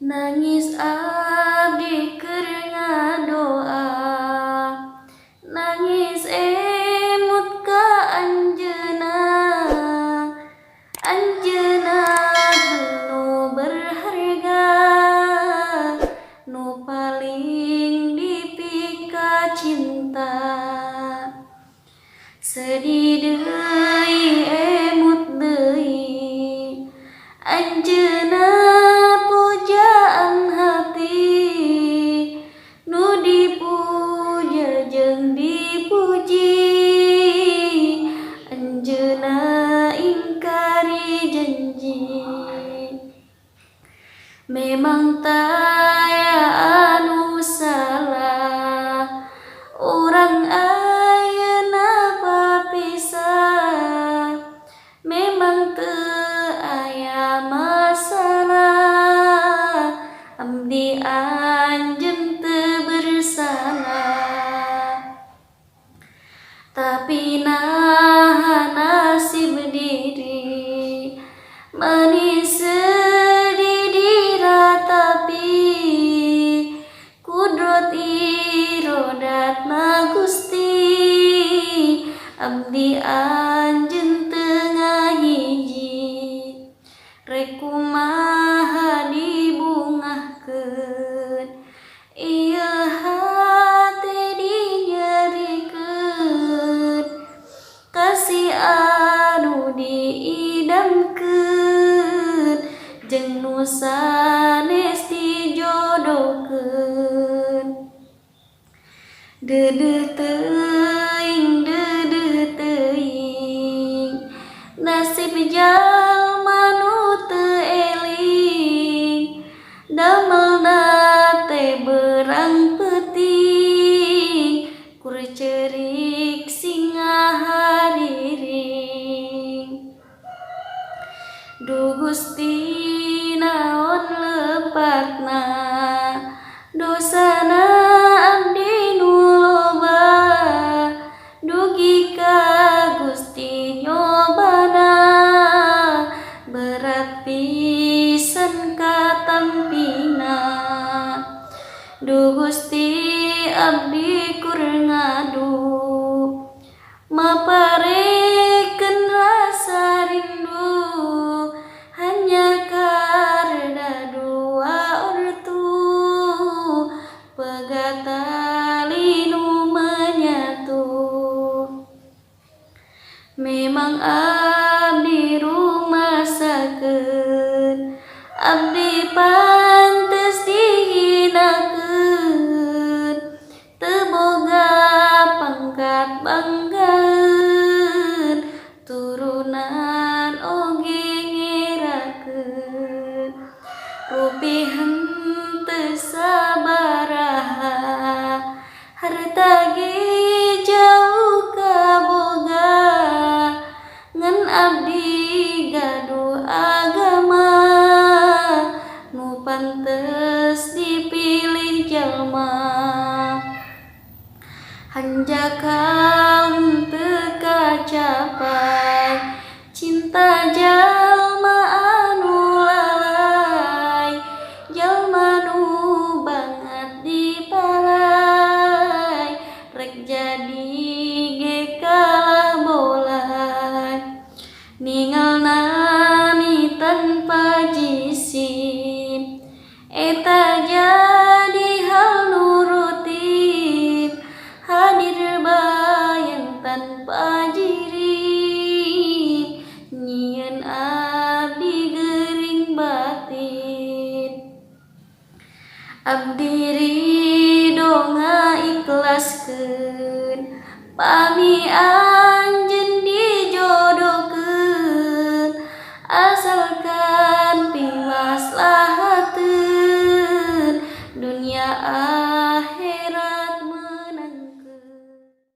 Nangis abdi keur ngadoa, nangis emut ka anjeunna, anjeunna nu berharga, nu paling dipika cinta. Sedih deui emut deui, anjeunna pujaan hati, nu dipuja jeung dipuji, anjeunna ingkari janji. Memang taya anu salah, urang ayeuna papisah, memang teu aya masalah, abdi anjeun teu bersalah. Tapi naha nasib diri, manis sedih diratapi, kudrot irodatna Gusti, abdi anjeun teu ngahiji. Rek kumaha dibungahkeun, ieu hate dinyerikeun, kasih anu diidamkeun, jeung nu sanes dijodohkeun. Deudeuh teuing, nasib jalma nu teu eling, damelna teh beurang peuting, kur ceurik singa hariring. Duh Gusti naon lepatna, dosana abdi nu loba, dugi ka Gusti nyobana, berat pisan katampina. Duh Gusti abdi kur ngadu, maparekeun rasa rindu, hanya karena dua ortu, pegat tali nu menyatu. Memang abdi rumasakeun, abdi pantes dihinakeun, teu boga pangkat banggaeun, turunan oge ngerakeun. Rupi henteu sabaraha, harta ge jauh kaboga, ngan abdi gaduh agama, nu pantes dipilih jalma. Hanjakal teu kacapai, cinta jalma anu lalai, jalma nu banget dipalai, rek jadi ge kalah bolai, ningalna tanpa jisim, eta jadi hal nu rutin, hadir bayang tanpa jirim, nyieun abdi geuring batin. Abdi ridho ngaikhlaskeun, pami anjeun dijodohkeun, asalkan